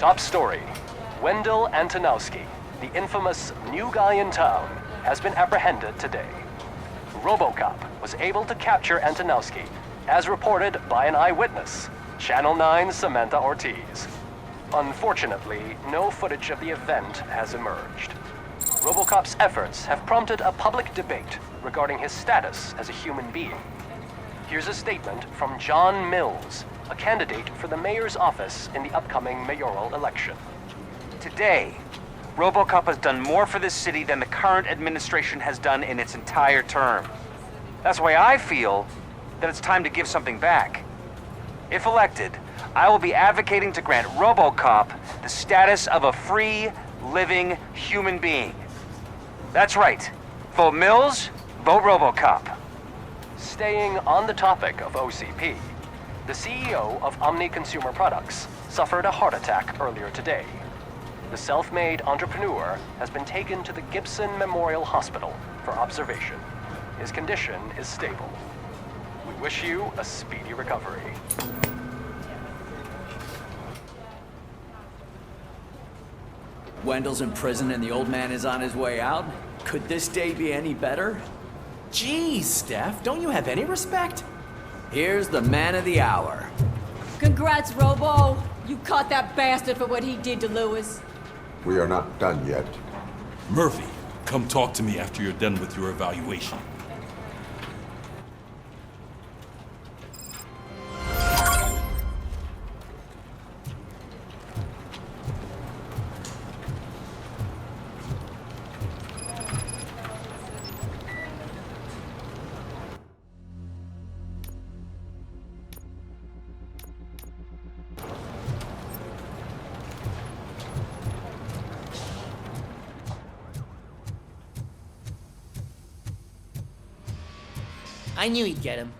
Top story. Wendell Antonowski, the infamous new guy in town, has been apprehended today. RoboCop was able to capture Antonowski, as reported by an eyewitness, Channel 9's Samantha Ortiz. Unfortunately, no footage of the event has emerged. RoboCop's efforts have prompted a public debate regarding his status as a human being. Here's a statement from John Mills, a candidate for the mayor's office in the upcoming mayoral election. Today, RoboCop has done more for this city than the current administration has done in its entire term. That's why I feel that it's time to give something back. If elected, I will be advocating to grant RoboCop the status of a free, living human being. That's right. Vote Mills, vote RoboCop. Staying on the topic of OCP, the CEO of Omni Consumer Products suffered a heart attack earlier today. The self-made entrepreneur has been taken to the Gibson Memorial Hospital for observation. His condition is stable. We wish you a speedy recovery. Wendell's in prison and the old man is on his way out? Could this day be any better? Geez, Steph, don't you have any respect? Here's the man of the hour. Congrats, Robo! You caught that bastard for what he did to Lewis. We are not done yet. Murphy, come talk to me after you're done with your evaluation. I knew he'd get him.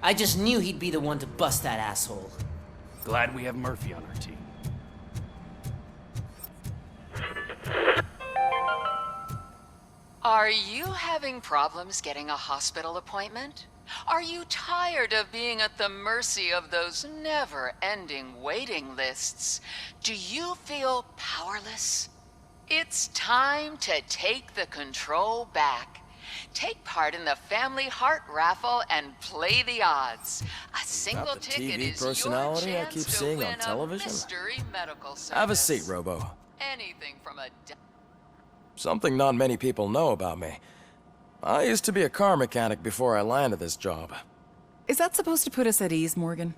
I just knew he'd be the one to bust that asshole. Glad we have Murphy on our team. Are you having problems getting a hospital appointment? Are you tired of being at the mercy of those never-ending waiting lists? Do you feel powerless? It's time to take the control back. Take part in the Family Heart Raffle and play the odds. A single Not the ticket TV is personality your I chance keep to seeing win on a television? mystery medical service. Have a seat, Robo. Anything from a... Something not many people know about me. I used to be a car mechanic before I landed this job. Is that supposed to put us at ease, Morgan?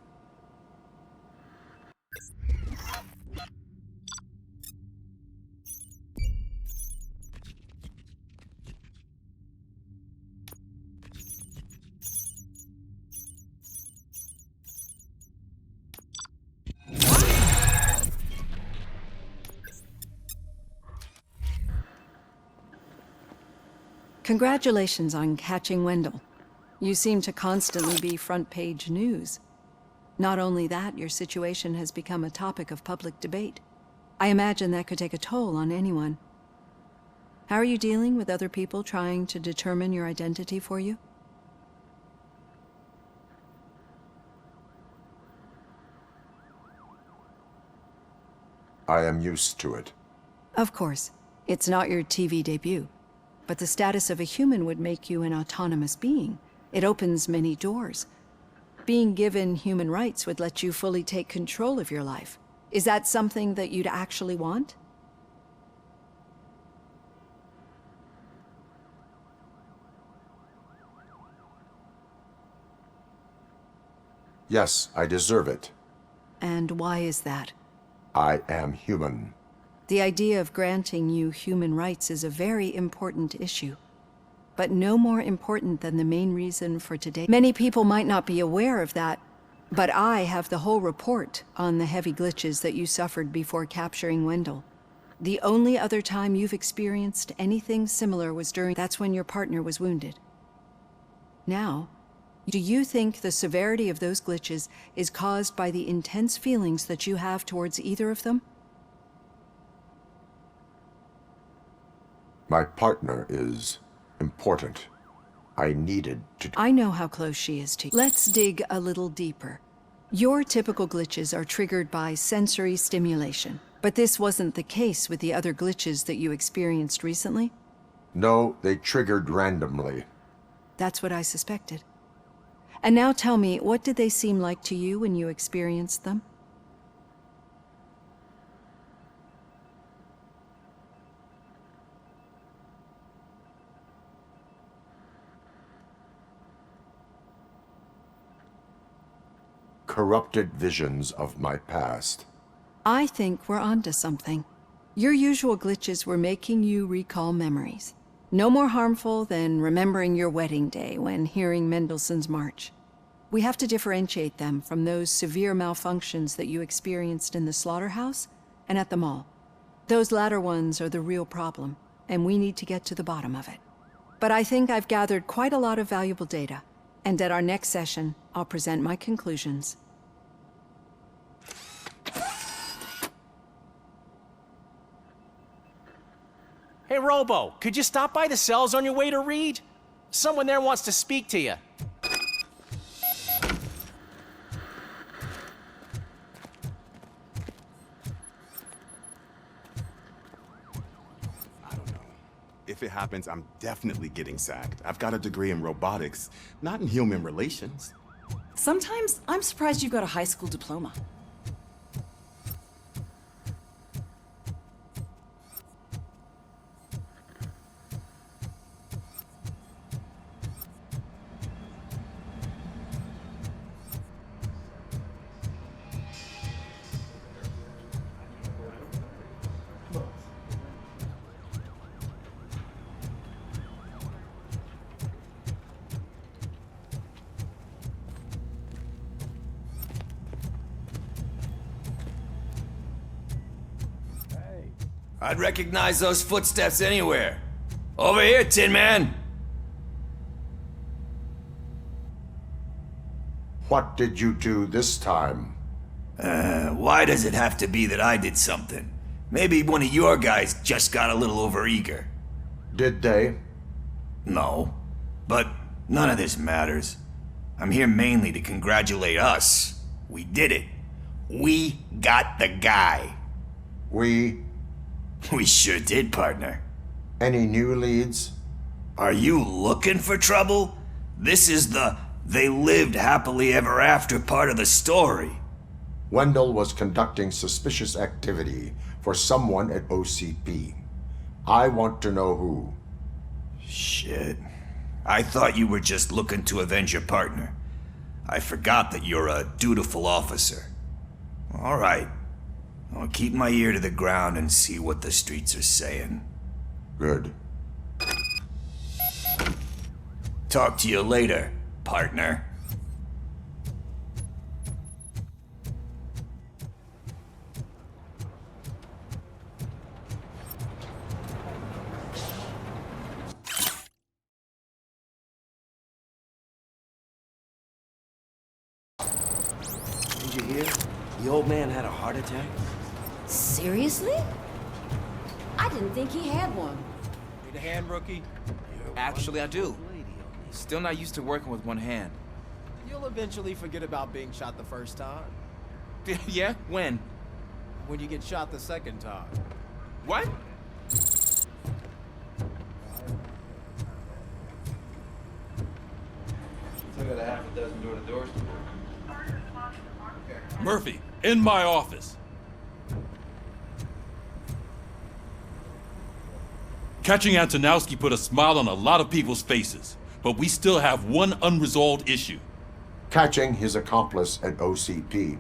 Congratulations on catching Wendell. You seem to constantly be front-page news. Not only that, your situation has become a topic of public debate. I imagine that could take a toll on anyone. How are you dealing with other people trying to determine your identity for you? I am used to it. Of course. It's not your TV debut. But the status of a human would make you an autonomous being. It opens many doors. Being given human rights would let you fully take control of your life. Is that something that you'd actually want? Yes, I deserve it. And why is that? I am human. The idea of granting you human rights is a very important issue, but no more important than the main reason for today. Many people might not be aware of that, but I have the whole report on the heavy glitches that you suffered before capturing Wendell. The only other time you've experienced anything similar was that's when your partner was wounded. Now, do you think the severity of those glitches is caused by the intense feelings that you have towards either of them? My partner is important. I needed to... I know how close she is to you. Let's dig a little deeper. Your typical glitches are triggered by sensory stimulation. But this wasn't the case with the other glitches that you experienced recently? No, they triggered randomly. That's what I suspected. And now tell me, what did they seem like to you when you experienced them? Corrupted visions of my past. I think we're onto something. Your usual glitches were making you recall memories. No more harmful than remembering your wedding day when hearing Mendelssohn's March. We have to differentiate them from those severe malfunctions that you experienced in the slaughterhouse and at the mall. Those latter ones are the real problem, and we need to get to the bottom of it. But I think I've gathered quite a lot of valuable data, and at our next session, I'll present my conclusions. Hey, Robo, could you stop by the cells on your way to Reed? Someone there wants to speak to you. If it happens, I'm definitely getting sacked. I've got a degree in robotics, not in human relations. Sometimes I'm surprised you've got a high school diploma. I'd recognize those footsteps anywhere. Over here, Tin Man! What did you do this time? Why does it have to be that I did something? Maybe one of your guys just got a little overeager. Did they? No. But none of this matters. I'm here mainly to congratulate us. We did it. We got the guy. We sure did, partner. Any new leads? Are you looking for trouble? This is the they lived happily ever after part of the story. Wendell was conducting suspicious activity for someone at OCP. I want to know who. Shit. I thought you were just looking to avenge your partner. I forgot that you're a dutiful officer. All right. I'll keep my ear to the ground and see what the streets are saying. Good. Talk to you later, partner. Did you hear? The old man had a heart attack. Seriously? I didn't think he had one. Need a hand, rookie? Actually, I do. Still not used to working with one hand. You'll eventually forget about being shot the first time. Yeah? When? When you get shot the second time. What? Still got a half a dozen door-to-doors to do. Murphy, in my office. Catching Antonowski put a smile on a lot of people's faces, but we still have one unresolved issue. Catching his accomplice at OCP.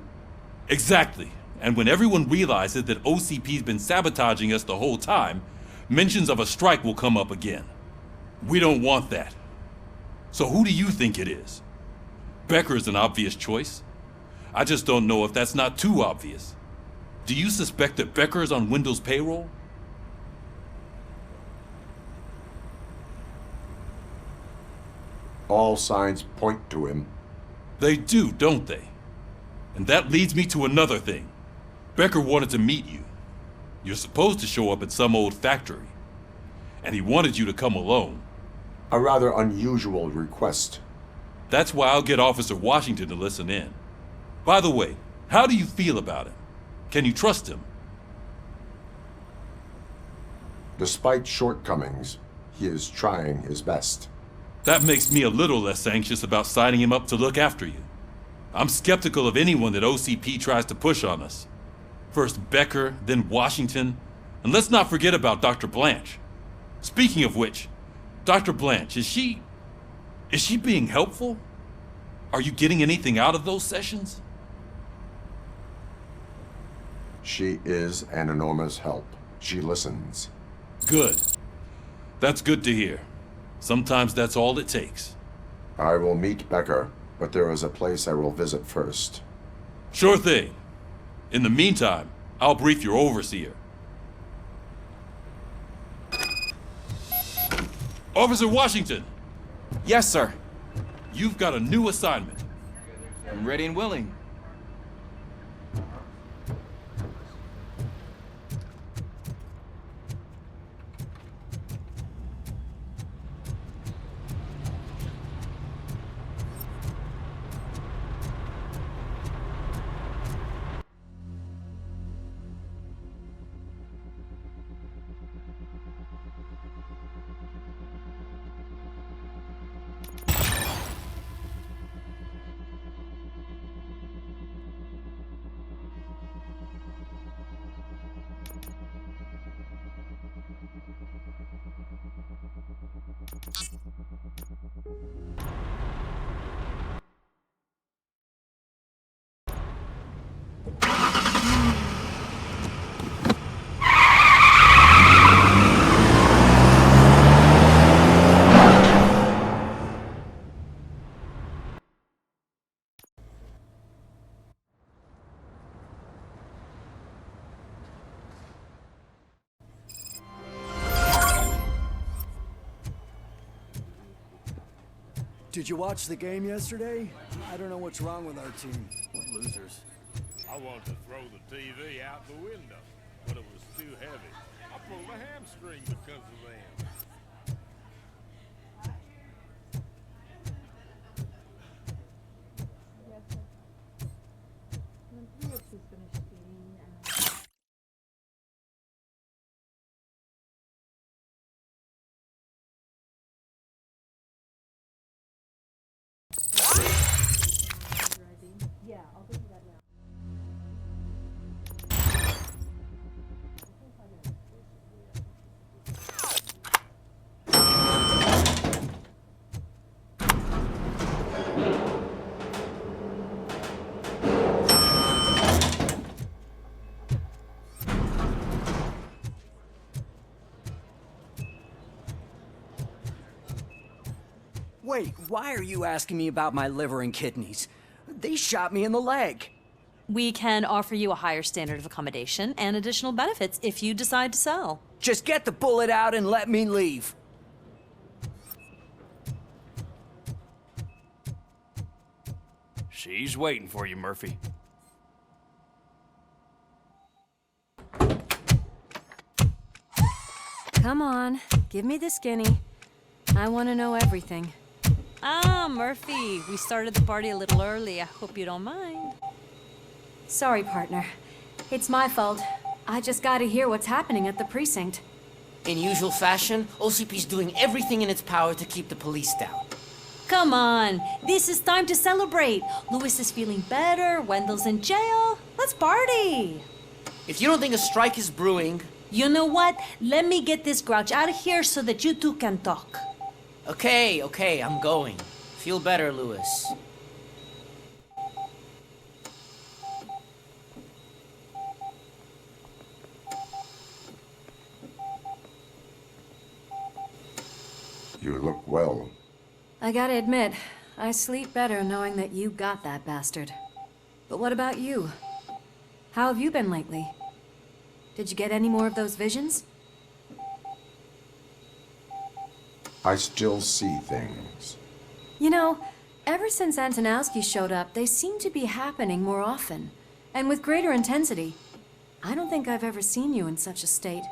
Exactly. And when everyone realizes that OCP's been sabotaging us the whole time, mentions of a strike will come up again. We don't want that. So who do you think it is? Becker is an obvious choice. I just don't know if that's not too obvious. Do you suspect that Becker is on Wendell's payroll? All signs point to him. They do, don't they? And that leads me to another thing. Becker wanted to meet you. You're supposed to show up at some old factory. And he wanted you to come alone. A rather unusual request. That's why I'll get Officer Washington to listen in. By the way, how do you feel about him? Can you trust him? Despite shortcomings, he is trying his best. That makes me a little less anxious about signing him up to look after you. I'm skeptical of anyone that OCP tries to push on us. First Becker, then Washington, and let's not forget about Dr. Blanche. Speaking of which, Dr. Blanche, is she being helpful? Are you getting anything out of those sessions? She is an enormous help. She listens. Good. That's good to hear. Sometimes that's all it takes. I will meet Becker, but there is a place I will visit first. Sure thing. In the meantime, I'll brief your overseer. Officer Washington! Yes, sir. You've got a new assignment. I'm ready and willing. Did you watch the game yesterday? I don't know what's wrong with our team. We're losers. I wanted to throw the TV out the window, but it was too heavy. I pulled a hamstring because of them. Yeah, I'll give you that now. Wait, why are you asking me about my liver and kidneys? They shot me in the leg. We can offer you a higher standard of accommodation and additional benefits if you decide to sell. Just get the bullet out and let me leave. She's waiting for you, Murphy. Come on, give me the skinny. I want to know everything. Ah, Murphy, we started the party a little early. I hope you don't mind. Sorry, partner. It's my fault. I just gotta hear what's happening at the precinct. In usual fashion, OCP's doing everything in its power to keep the police down. Come on, this is time to celebrate. Louis is feeling better, Wendell's in jail. Let's party. If you don't think a strike is brewing... You know what? Let me get this grouch out of here so that you two can talk. Okay, I'm going. Feel better, Louis. You look well. I gotta admit, I sleep better knowing that you got that bastard. But what about you? How have you been lately? Did you get any more of those visions? I still see things. You know, ever since Antonowski showed up, they seem to be happening more often, and with greater intensity. I don't think I've ever seen you in such a state.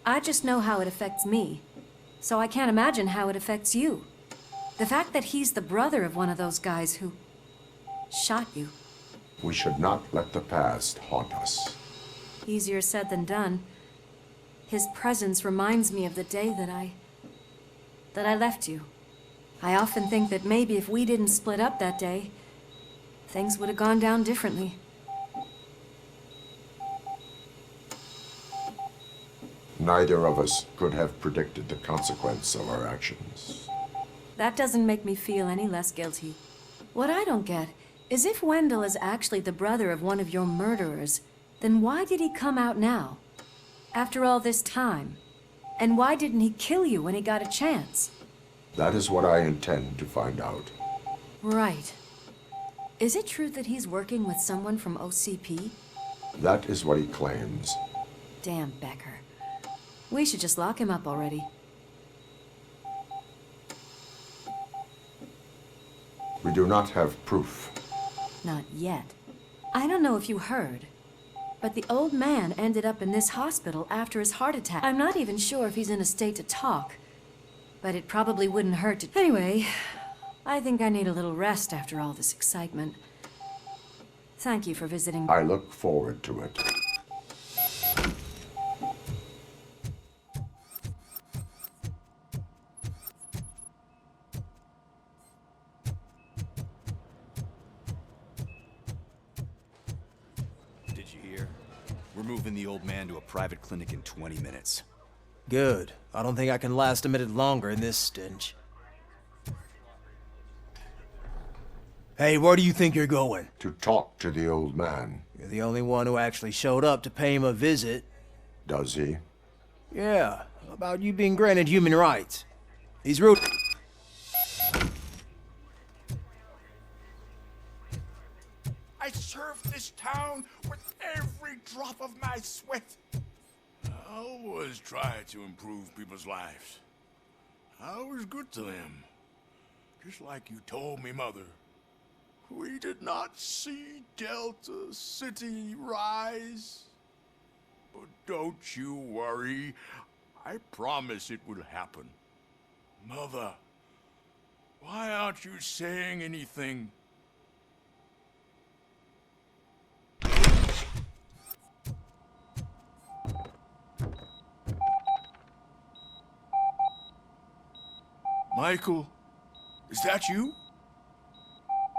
I just know how it affects me, so I can't imagine how it affects you. The fact that he's the brother of one of those guys who shot you. We should not let the past haunt us. Easier said than done. His presence reminds me of the day that I left you. I often think that maybe if we didn't split up that day, things would have gone down differently. Neither of us could have predicted the consequence of our actions. That doesn't make me feel any less guilty. What I don't get is if Wendell is actually the brother of one of your murderers, then why did he come out now? After all this time? And why didn't he kill you when he got a chance? That is what I intend to find out. Right. Is it true that he's working with someone from OCP? That is what he claims. Damn Becker. We should just lock him up already. We do not have proof. Not yet. I don't know if you heard, but the old man ended up in this hospital after his heart attack. I'm not even sure if he's in a state to talk, but it probably wouldn't hurt to... Anyway, I think I need a little rest after all this excitement. Thank you for visiting. I look forward to it. Did you hear? We're moving the old man to a private clinic in 20 minutes. Good. I don't think I can last a minute longer in this stench. Hey, where do you think you're going? To talk to the old man. You're the only one who actually showed up to pay him a visit. Does he? Yeah, about you being granted human rights. He's rude. I served this town with every drop of my sweat. I always try to improve people's lives. I was good to them. Just like you told me, Mother. We did not see Delta City rise. But don't you worry. I promise it will happen. Mother, why aren't you saying anything? Michael, is that you?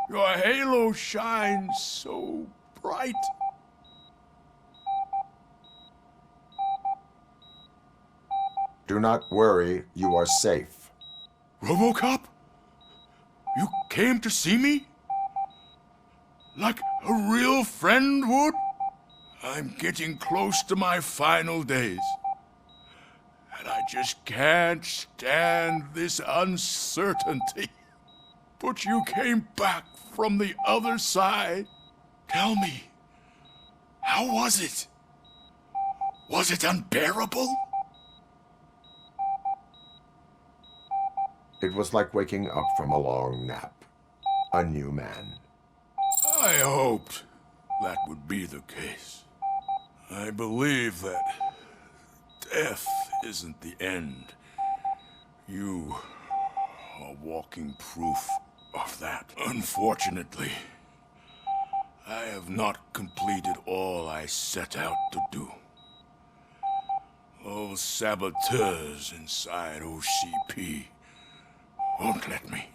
Your halo shines so bright. Do not worry, you are safe. RoboCop? You came to see me? Like a real friend would? I'm getting close to my final days. And I just can't stand this uncertainty. But you came back from the other side. Tell me, how was it? Was it unbearable? It was like waking up from a long nap. A new man. I hoped that would be the case. I believe that death isn't the end. You are walking proof of that. Unfortunately, I have not completed all I set out to do. Those saboteurs inside OCP won't let me.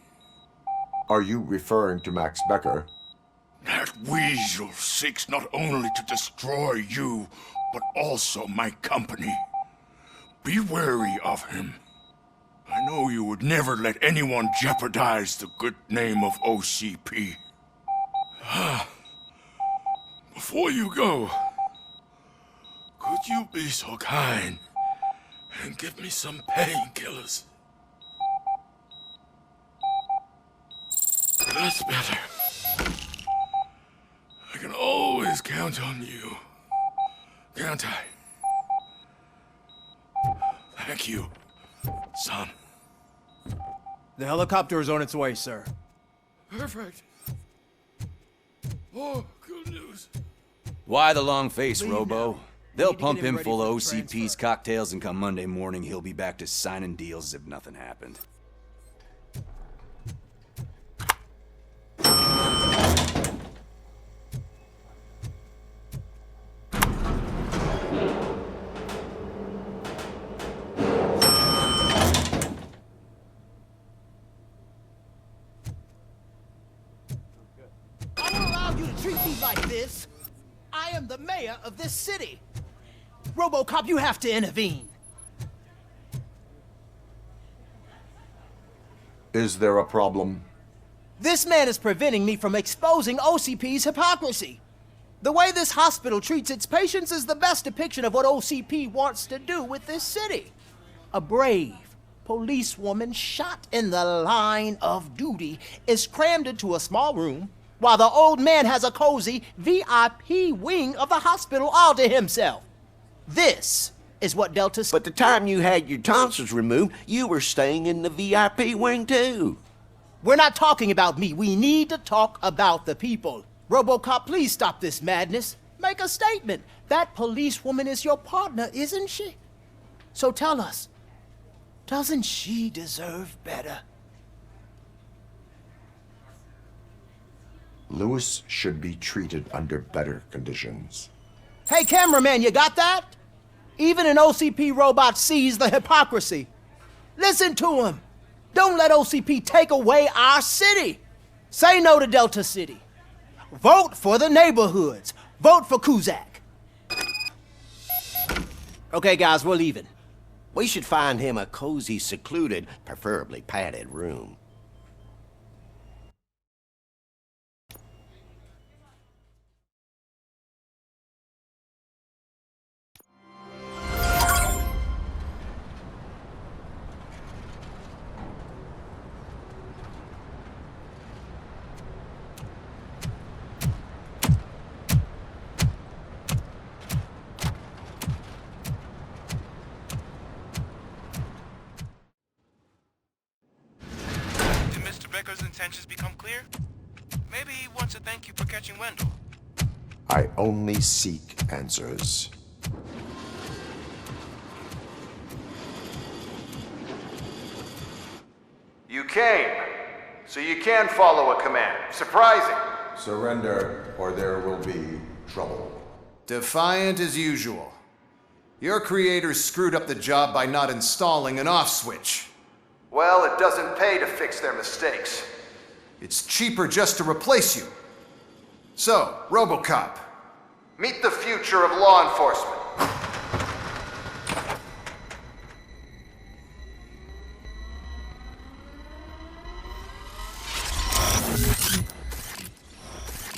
Are you referring to Max Becker? That weasel seeks not only to destroy you, but also my company. Be wary of him. I know you would never let anyone jeopardize the good name of OCP. Before you go, could you be so kind and give me some painkillers? That's better. I can always count on you, can't I? Thank you, son. The helicopter is on its way, sir. Perfect. Oh, good news. Why the long face, Robo? They'll pump get him him ready full of for the OCP's cocktails, and come Monday morning, he'll be back to signing deals as if nothing happened. like this. I am the mayor of this city. RoboCop, you have to intervene. Is there a problem? This man is preventing me from exposing OCP's hypocrisy. The way this hospital treats its patients is the best depiction of what OCP wants to do with this city. A brave policewoman shot in the line of duty is crammed into a small room while the old man has a cozy VIP wing of the hospital all to himself. This is what Delta... But the time you had your tonsils removed, you were staying in the VIP wing too. We're not talking about me. We need to talk about the people. RoboCop, please stop this madness. Make a statement. That policewoman is your partner, isn't she? So tell us, doesn't she deserve better? Lewis should be treated under better conditions. Hey, cameraman, you got that? Even an OCP robot sees the hypocrisy. Listen to him. Don't let OCP take away our city. Say no to Delta City. Vote for the neighborhoods. Vote for Kuzak. Okay, guys, we're leaving. We should find him a cozy, secluded, preferably padded room. Becker's intentions become clear? Maybe he wants to thank you for catching Wendell. I only seek answers. You came, so you can follow a command. Surprising. Surrender, or there will be trouble. Defiant as usual. Your creators screwed up the job by not installing an off switch. Well, it doesn't pay to fix their mistakes. It's cheaper just to replace you. So, RoboCop. Meet the future of law enforcement.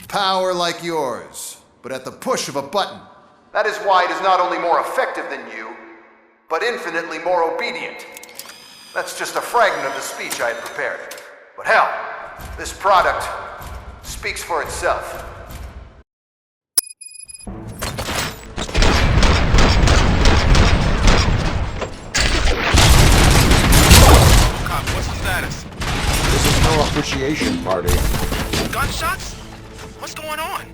Power like yours, but at the push of a button. That is why it is not only more effective than you, but infinitely more obedient. That's just a fragment of the speech I had prepared. But hell, this product speaks for itself. Cop, what's the status? This is no appreciation party. Gunshots? What's going on?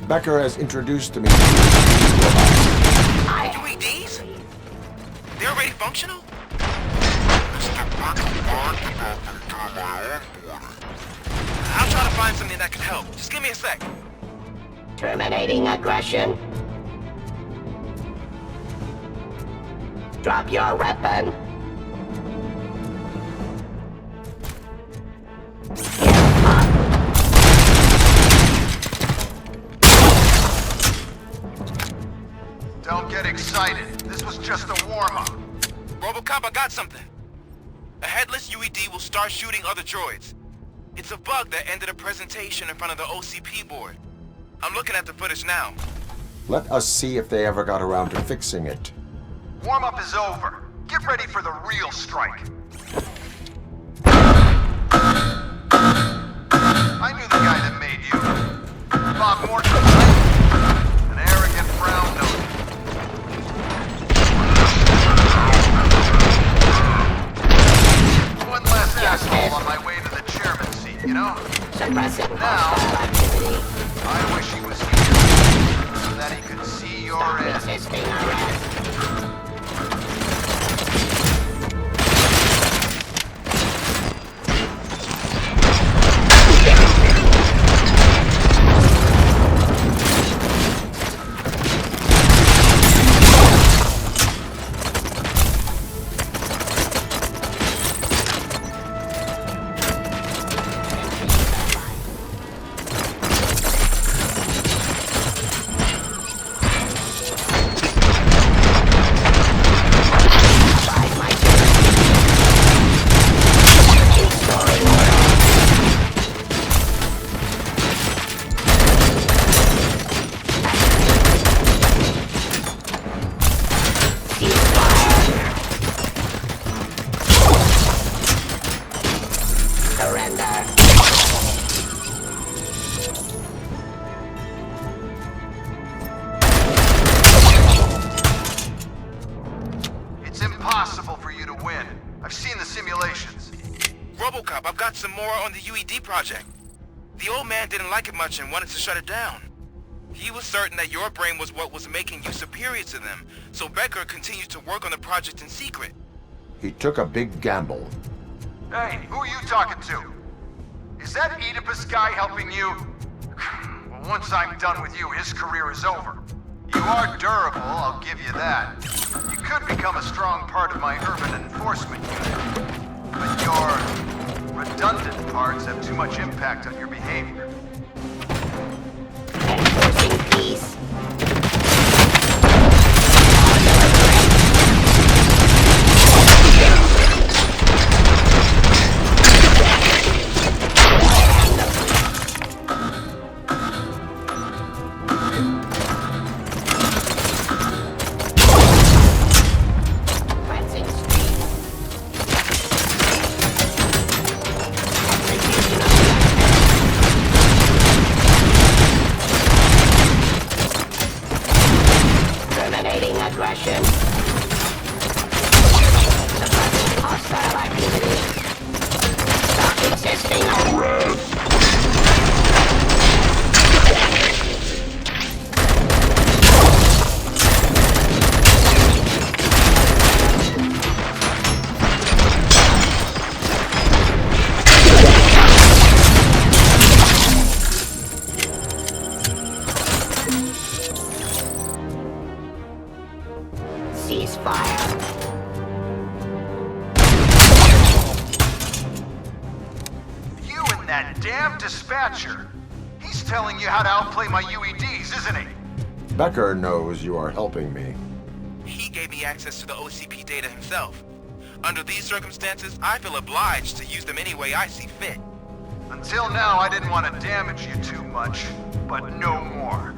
Becker has introduced to me UEDs? They're already functional? I'll try to find something that can help. Just give me a sec. Terminating aggression. Drop your weapon. Don't get excited. This was just a warm-up. RoboCop, I got something. A headless UED will start shooting other droids. It's a bug that ended a presentation in front of the OCP board. I'm looking at the footage now. Let us see if they ever got around to fixing it. Warm-up is over. Get ready for the real strike. I knew the guy that made you. Bob Morton, right? An arrogant brown nose. One last asshole on my way to the chairman's seat, you know? Now, I wish he was here so that he could see your ass. some more on the UED project. The old man didn't like it much and wanted to shut it down. He was certain that your brain was what was making you superior to them, so Becker continued to work on the project in secret. He took a big gamble. Hey, who are you talking to? Is that Oedipus guy helping you? Well, once I'm done with you, his career is over. You are durable, I'll give you that. You could become a strong part of my urban enforcement unit. But your redundant parts have too much impact on your behavior. Enforcing peace. Aggression. Suppressing hostile activity. Stop existing arrest. Ceasefire. You and that damn dispatcher. He's telling you how to outplay my UEDs, isn't he? Becker knows you are helping me. He gave me access to the OCP data himself. Under these circumstances, I feel obliged to use them any way I see fit. Until now, I didn't want to damage you too much, but no more.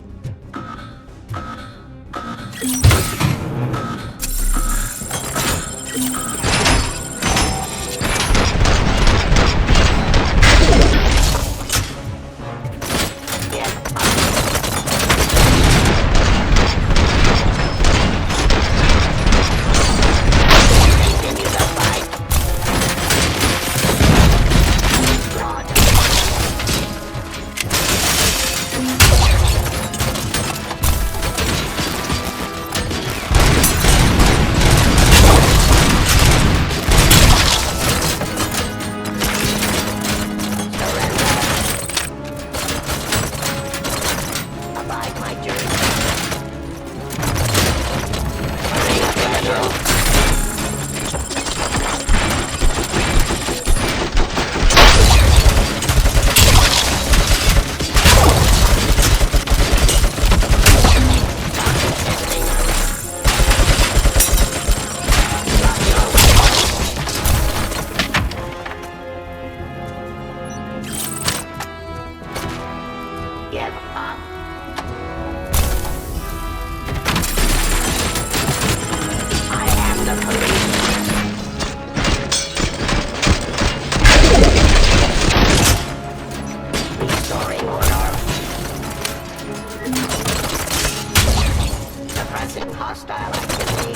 Hostile activity.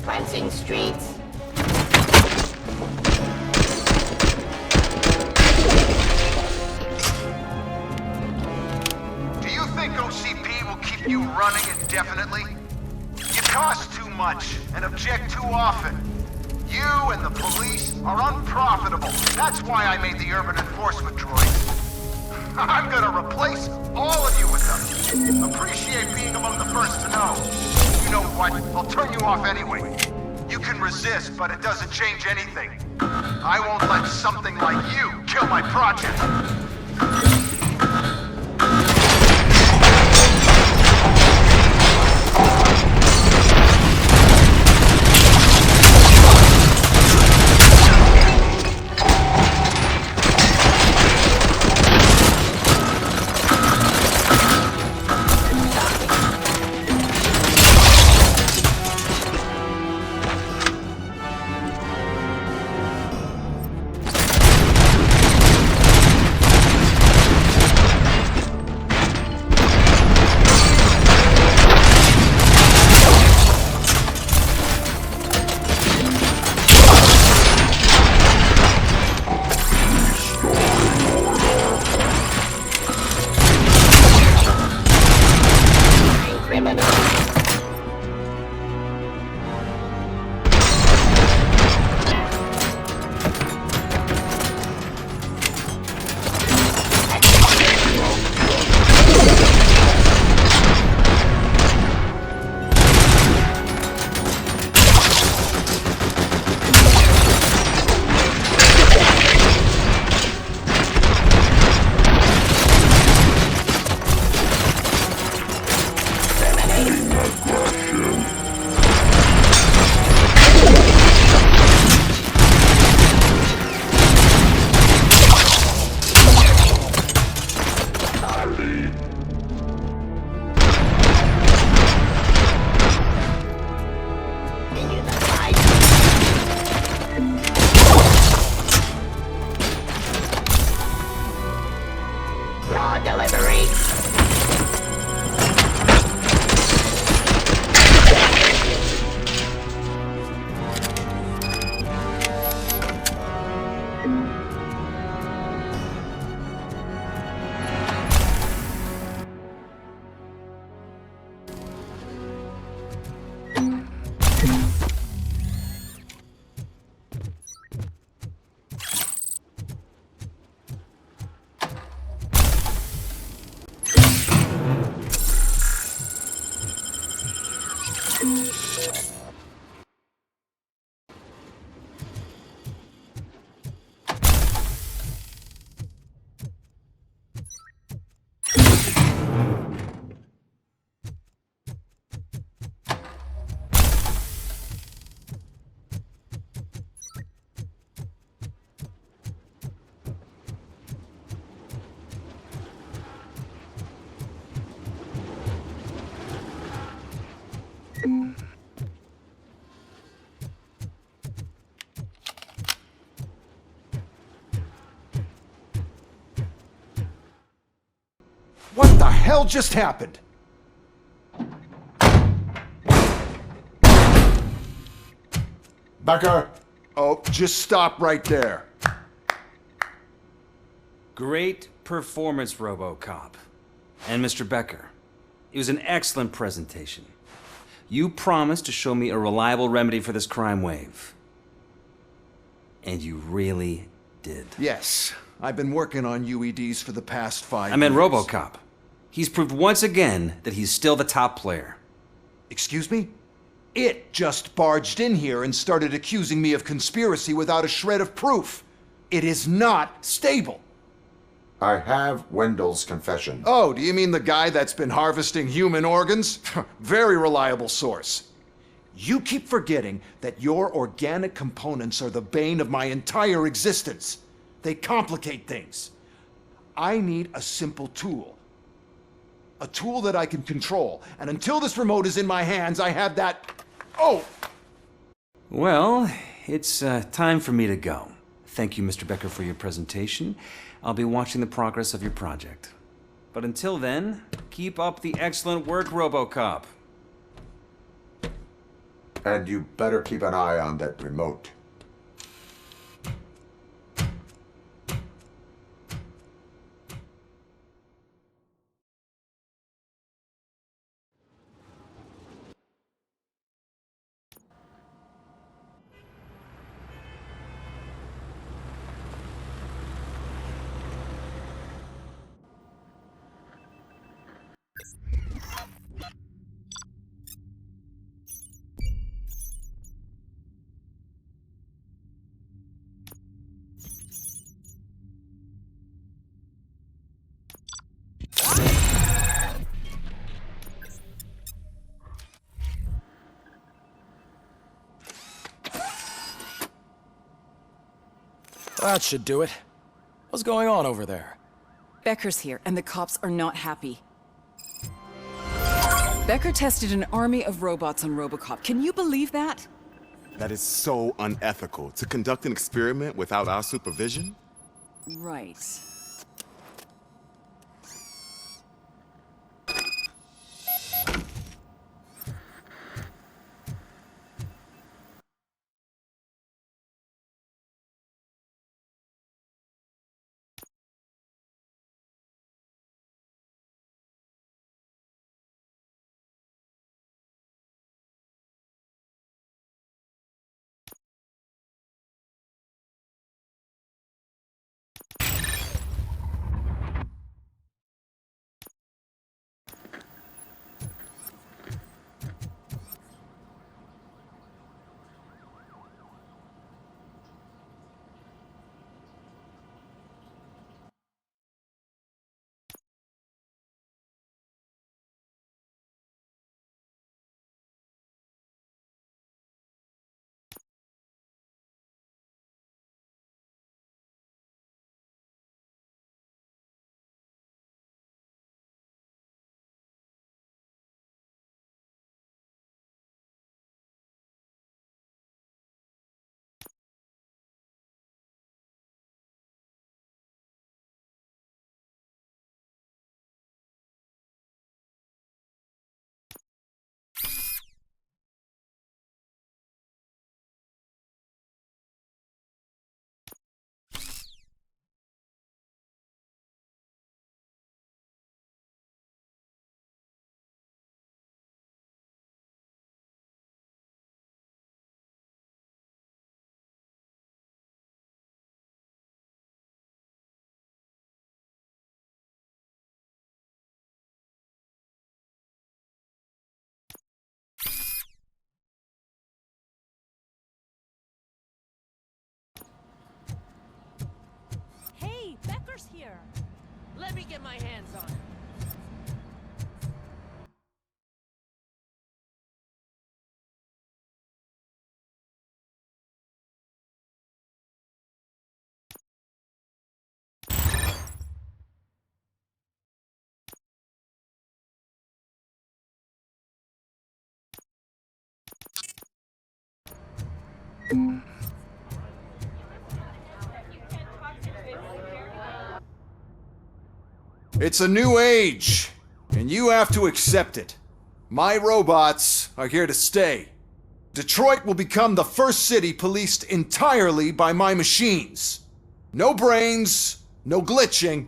Cleansing streets. Do you think OCP will keep you running indefinitely? You cost too much and object too often. You and the police are unprofitable. That's why I made the urban enforcement droids. I'm gonna replace all of you with them. Appreciate being among the first to know. You know what? I'll turn you off anyway. You can resist, but it doesn't change anything. I won't let something like you kill my project. Raw delivery. What the hell just happened? Becker! Oh, just stop right there. Great performance, RoboCop. And Mr. Becker, it was an excellent presentation. You promised to show me a reliable remedy for this crime wave. And you really did. Yes, I've been working on UEDs for the past 5 years. I meant RoboCop. He's proved once again that he's still the top player. Excuse me? It just barged in here and started accusing me of conspiracy without a shred of proof. It is not stable. I have Wendell's confession. Oh, do you mean the guy that's been harvesting human organs? Very reliable source. You keep forgetting that your organic components are the bane of my entire existence. They complicate things. I need a simple tool. A tool that I can control. And until this remote is in my hands, I have that... Oh! Well, it's time for me to go. Thank you, Mr. Becker, for your presentation. I'll be watching the progress of your project. But until then, keep up the excellent work, RoboCop. And you better keep an eye on that remote. That should do it. What's going on over there? Becker's here, and the cops are not happy. Becker tested an army of robots on RoboCop. Can you believe that? That is so unethical. To conduct an experiment without our supervision? Right. force here. Let me get my hands on it. It's a new age, and you have to accept it. My robots are here to stay. Detroit will become the first city policed entirely by my machines. No brains, no glitching,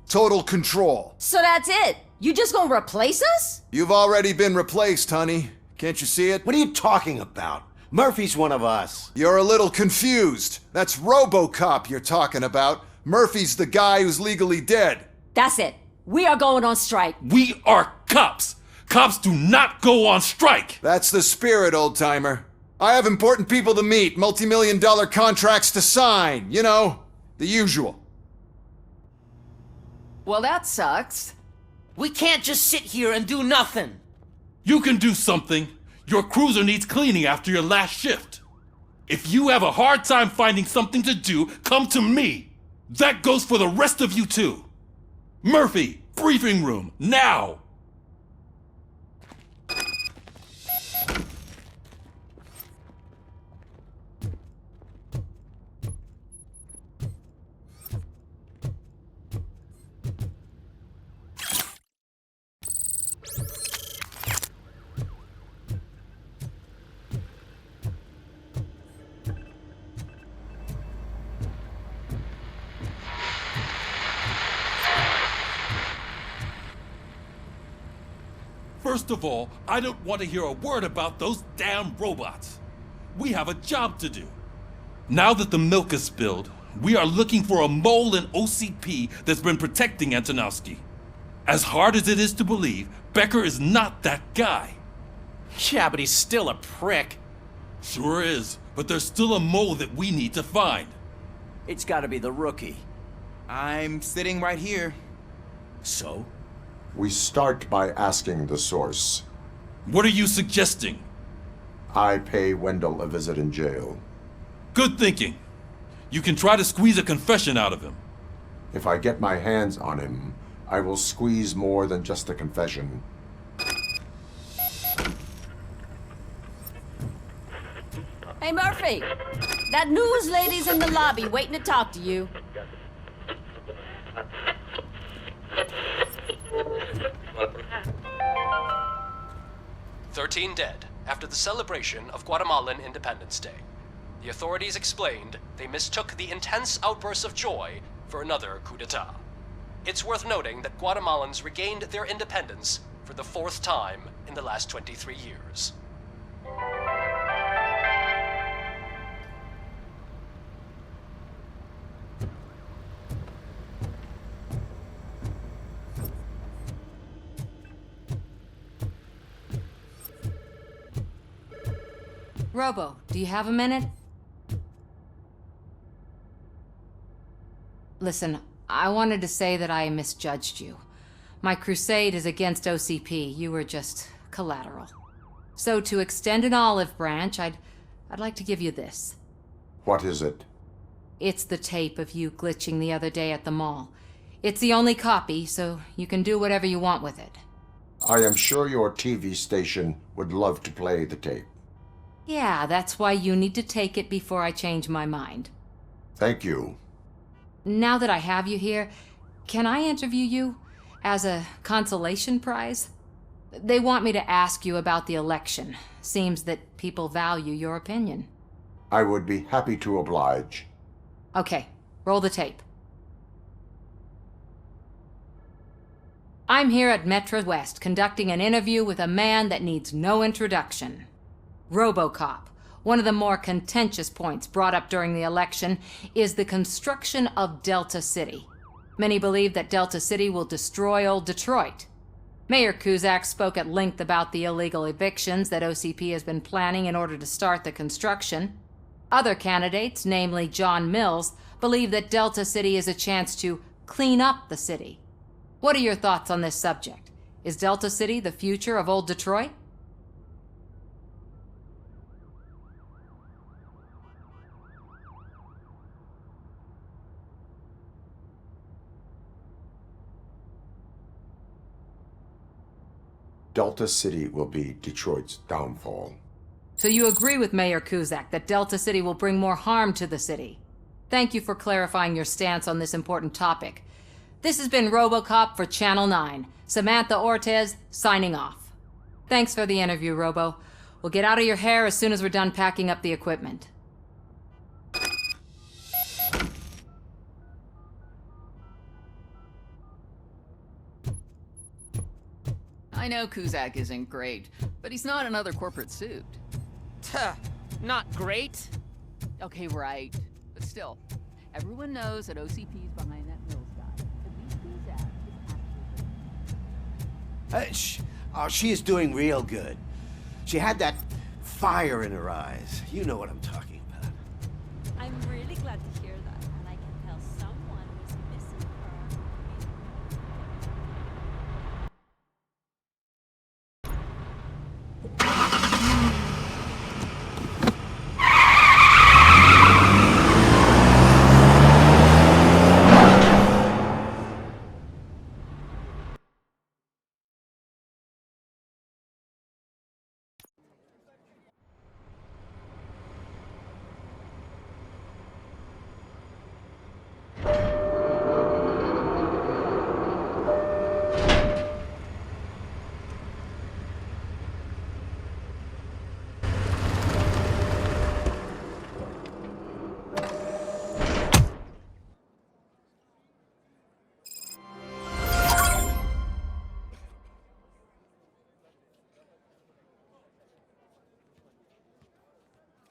total control. So that's it? You just gonna replace us? You've already been replaced, honey. Can't you see it? What are you talking about? Murphy's one of us. You're a little confused. That's RoboCop you're talking about. Murphy's the guy who's legally dead. That's it. We are going on strike. We are cops. Cops do not go on strike. That's the spirit, old-timer. I have important people to meet, multi-million-dollar contracts to sign. You know, the usual. Well, that sucks. We can't just sit here and do nothing. You can do something. Your cruiser needs cleaning after your last shift. If you have a hard time finding something to do, come to me. That goes for the rest of you too. Murphy, briefing room, now! First of all, I don't want to hear a word about those damn robots. We have a job to do. Now that the milk is spilled, we are looking for a mole in OCP that's been protecting Antonowski. As hard as it is to believe, Becker is not that guy. Yeah, but he's still a prick. Sure is, but there's still a mole that we need to find. It's gotta be the rookie. I'm sitting right here. So? We start by asking the source. What are you suggesting? I pay Wendell a visit in jail. Good thinking. You can try to squeeze a confession out of him. If I get my hands on him, I will squeeze more than just a confession. Hey, Murphy. That news lady's in the lobby waiting to talk to you. 13 dead after the celebration of Guatemalan Independence Day. The authorities explained they mistook the intense outbursts of joy for another coup d'etat. It's worth noting that Guatemalans regained their independence for the 4th time in the last 23 years. Robo, do you have a minute? Listen, I wanted to say that I misjudged you. My crusade is against OCP. You were just collateral. So to extend an olive branch, I'd like to give you this. What is it? It's the tape of you glitching the other day at the mall. It's the only copy, so you can do whatever you want with it. I am sure your TV station would love to play the tape. Yeah, that's why you need to take it before I change my mind. Thank you. Now that I have you here, can I interview you as a consolation prize? They want me to ask you about the election. Seems that people value your opinion. I would be happy to oblige. Okay, roll the tape. I'm here at Metro West conducting an interview with a man that needs no introduction. RoboCop. One of the more contentious points brought up during the election is the construction of Delta City. Many believe that Delta City will destroy old Detroit. Mayor Cusack spoke at length about the illegal evictions that OCP has been planning in order to start the construction. Other candidates, namely John Mills, believe that Delta City is a chance to clean up the city. What are your thoughts on this subject? Is Delta City the future of old Detroit? Delta City will be Detroit's downfall. So you agree with Mayor Kuzak that Delta City will bring more harm to the city? Thank you for clarifying your stance on this important topic. This has been RoboCop for Channel 9. Samantha Ortez, signing off. Thanks for the interview, Robo. We'll get out of your hair as soon as we're done packing up the equipment. I know Kuzak isn't great, but he's not another corporate suit. Tuh, not great. Okay, right. But still, everyone knows that OCP's behind that Mills guy. At least Kuzak is actually... She is doing real good. She had that fire in her eyes. You know what I'm talking